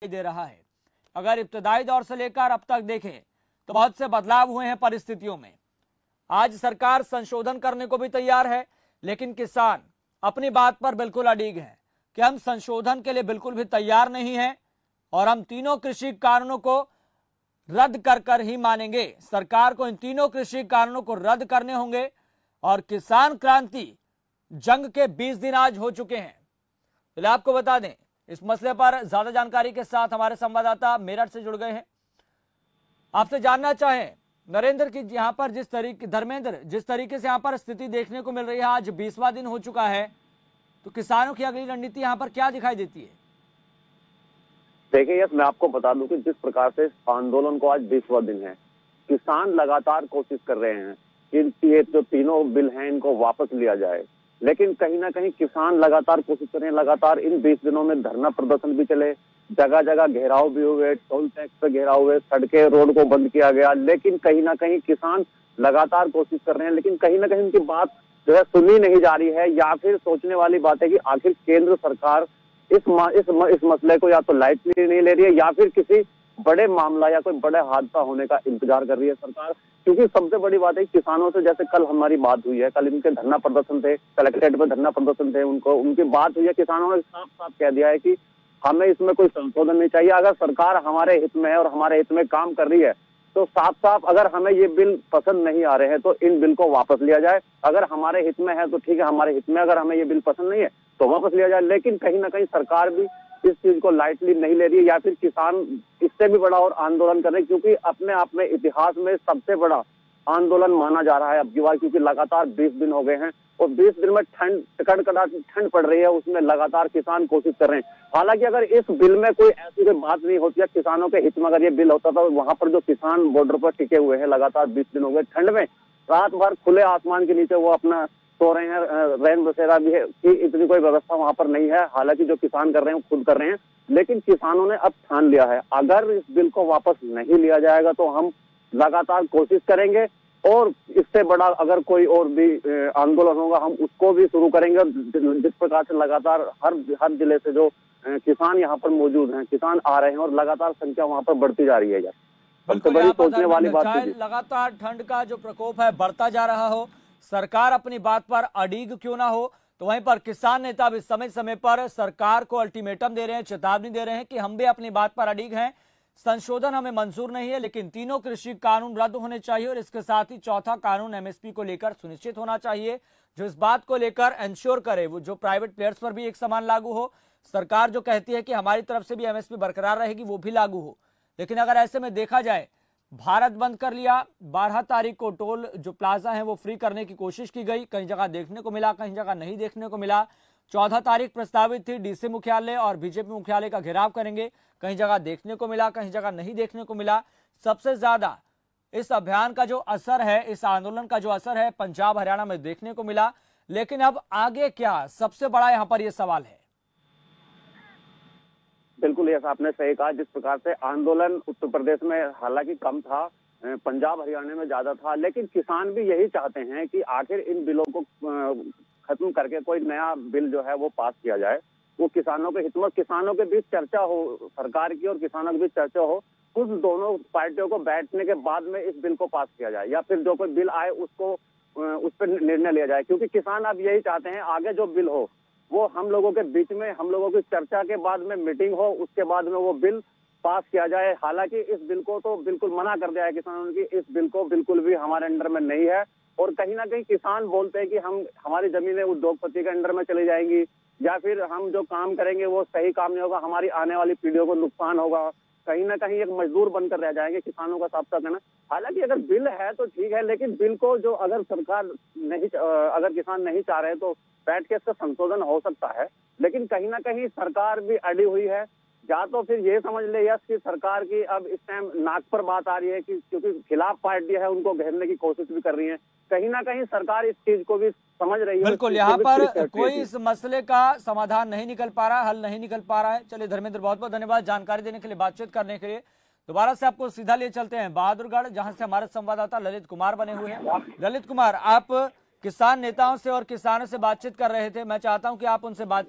दे रहा है। अगर इब्तदाई दौर से लेकर अब तक देखें तो बहुत से बदलाव हुए हैं परिस्थितियों में। आज सरकार संशोधन करने को भी तैयार है, लेकिन किसान अपनी बात पर बिल्कुल अड़िग है कि हम संशोधन के लिए बिल्कुल भी तैयार नहीं हैं और हम तीनों कृषि कानूनों को रद्द कर कर ही मानेंगे। सरकार को इन तीनों कृषि कानूनों को रद्द करने होंगे और किसान क्रांति जंग के 20 दिन आज हो चुके हैं। तो आपको बता दें, इस मसले पर ज्यादा जानकारी के साथ हमारे संवाददाता मेरठ से जुड़ गए हैं। आपसे जानना चाहें नरेंद्र की यहाँ पर धर्मेंद्र जिस तरीके से यहाँ पर स्थिति देखने को मिल रही है, आज 20वां दिन हो चुका है, तो किसानों की अगली रणनीति यहाँ पर क्या दिखाई देती है? देखिए यस, मैं आपको बता दूं कि जिस प्रकार से आंदोलन को आज 20वां दिन है, किसान लगातार कोशिश कर रहे हैं कि ये जो तीनों बिल हैं इनको वापस लिया जाए, लेकिन कहीं ना कहीं किसान लगातार कोशिश कर रहे हैं। लगातार इन 20 दिनों में धरना प्रदर्शन भी चले, जगह जगह घेराव भी हुए, टोल टैक्स पे घेराव हुए, सड़कें रोड को बंद किया गया, लेकिन कहीं ना कहीं किसान लगातार कोशिश कर रहे हैं। लेकिन कहीं ना कहीं उनकी बात जो है सुनी नहीं जा रही है, या फिर सोचने वाली बात है कि आखिर केंद्र सरकार इस मसले को या तो लाइटली नहीं ले रही है, या फिर किसी बड़े मामला या कोई बड़े हादसा होने का इंतजार कर रही है सरकार। क्योंकि सबसे बड़ी बात है किसानों से, जैसे कल हमारी बात हुई है, कल इनके धरना प्रदर्शन थे, कलेक्ट्रेट पे धरना प्रदर्शन थे, उनकी बात हुई है, किसानों ने साफ साफ कह दिया है कि हमें इसमें कोई संशोधन नहीं चाहिए। अगर सरकार हमारे हित में है और हमारे हित में काम कर रही है तो साफ साफ अगर हमें ये बिल पसंद नहीं आ रहे हैं तो इन बिल को वापस लिया जाए। अगर हमारे हित में है तो ठीक है, हमारे हित में अगर हमें ये बिल पसंद नहीं है तो वापस लिया जाए। लेकिन कहीं ना कहीं सरकार भी इस चीज को लाइटली नहीं ले रही है, या फिर किसान इससे भी बड़ा और आंदोलन कर रहे हैं, क्योंकि अपने आप में इतिहास में सबसे बड़ा आंदोलन माना जा रहा है अब की बार, क्योंकि लगातार 20 दिन हो गए हैं और 20 दिन में कड़कड़ाती ठंड पड़ रही है, उसमें लगातार किसान कोशिश कर रहे हैं। हालांकि अगर इस बिल में कोई ऐसी कोई बात नहीं होती है, किसानों के हित में अगर ये बिल होता था, वहां पर जो किसान बॉर्डर पर टिके हुए हैं लगातार 20 दिन हो गए ठंड में, रात भर खुले आसमान के नीचे वो अपना सो रहे हैं, रैन बसेरा भी है कि इतनी कोई व्यवस्था वहां पर नहीं है। हालांकि जो किसान कर रहे हैं वो खुद कर रहे हैं, लेकिन किसानों ने अब ठान लिया है अगर इस बिल को वापस नहीं लिया जाएगा तो हम लगातार कोशिश करेंगे और इससे बड़ा अगर कोई और भी आंदोलन होगा हम उसको भी शुरू करेंगे। जिस प्रकार से लगातार हर जिले से जो किसान यहाँ पर मौजूद हैं, किसान आ रहे हैं और लगातार संख्या वहाँ पर बढ़ती जा रही है। यार सबसे बड़ी सोचने वाली बात है, लगातार ठंड का जो प्रकोप है बढ़ता जा रहा हो, सरकार अपनी बात पर अड़िग क्यों ना हो, तो वहीं पर किसान नेता भी समय समय पर सरकार को अल्टीमेटम दे रहे हैं, चेतावनी दे रहे हैं कि हम भी अपनी बात पर अड़िग हैं, संशोधन हमें मंजूर नहीं है, लेकिन तीनों कृषि कानून रद्द होने चाहिए और इसके साथ ही चौथा कानून एमएसपी को लेकर सुनिश्चित होना चाहिए, जो इस बात को लेकर इंश्योर करे वो जो प्राइवेट प्लेयर्स पर भी एक समान लागू हो। सरकार जो कहती है कि हमारी तरफ से भी एमएसपी बरकरार रहेगी वो भी लागू हो। लेकिन अगर ऐसे में देखा जाए, भारत बंद कर लिया, 12 तारीख को टोल जो प्लाजा है वो फ्री करने की कोशिश की गई, कहीं जगह देखने को मिला, कहीं जगह नहीं देखने को मिला। 14 तारीख प्रस्तावित थी, डीसी मुख्यालय और बीजेपी मुख्यालय का घेराव करेंगे, कहीं जगह देखने को मिला, कहीं जगह नहीं देखने को मिला। सबसे ज्यादा इस अभियान का जो असर है, इस आंदोलन का जो असर है पंजाब हरियाणा में देखने को मिला। लेकिन अब आगे क्या, सबसे बड़ा यहाँ पर यह सवाल है। बिल्कुल यस, आपने सही कहा। जिस प्रकार से आंदोलन उत्तर प्रदेश में हालांकि कम था, पंजाब हरियाणा में ज्यादा था, लेकिन किसान भी यही चाहते हैं कि आखिर इन बिलों को खत्म करके कोई नया बिल जो है वो पास किया जाए, वो किसानों के हित में, किसानों के बीच चर्चा हो, सरकार की और किसानों के बीच चर्चा हो, कुछ दोनों पार्टियों को बैठने के बाद में इस बिल को पास किया जाए, या फिर जो कोई बिल आए उसको उस पर निर्णय लिया जाए। क्योंकि किसान अब यही चाहते हैं आगे जो बिल हो वो हम लोगों के बीच में, हम लोगों की चर्चा के बाद में मीटिंग हो, उसके बाद में वो बिल पास किया जाए। हालांकि इस बिल को तो बिल्कुल मना कर दिया है किसानों ने कि इस बिल को बिल्कुल भी हमारे अंडर में नहीं है, और कहीं ना कहीं किसान बोलते हैं कि हमारी जमीनें उद्योगपति के अंडर में चली जाएंगी, या फिर हम जो काम करेंगे वो सही काम नहीं होगा, हमारी आने वाली पीढ़ियों को नुकसान होगा, कहीं ना कहीं एक मजदूर बनकर रह जाएंगे, किसानों का साफ साफ कहना। हालांकि अगर बिल है तो ठीक है, लेकिन बिल को जो अगर सरकार नहीं, अगर किसान नहीं चाह रहे तो बैठ के इसका संशोधन हो सकता है। लेकिन कहीं ना कहीं सरकार भी अड़ी हुई है, या तो फिर ये समझ ले यस कि सरकार की अब इस टाइम नाक पर बात आ रही है कि क्योंकि खिलाफ पार्टी है उनको घेरने की कोशिश भी कर रही है, कहीं ना कहीं सरकार इस चीज को भी समझ रही है। बिल्कुल, यहाँ पर कोई इस मसले का समाधान नहीं निकल पा रहा, हल नहीं निकल पा रहा है। चलिए धर्मेंद्र, बहुत बहुत धन्यवाद जानकारी देने के लिए, बातचीत करने के लिए। दोबारा से आपको सीधा ले चलते हैं बहादुरगढ़, जहां से हमारे संवाददाता ललित कुमार बने हुए हैं। ललित कुमार, आप किसान नेताओं से और किसानों से बातचीत कर रहे थे, मैं चाहता हूं कि आप उनसे बात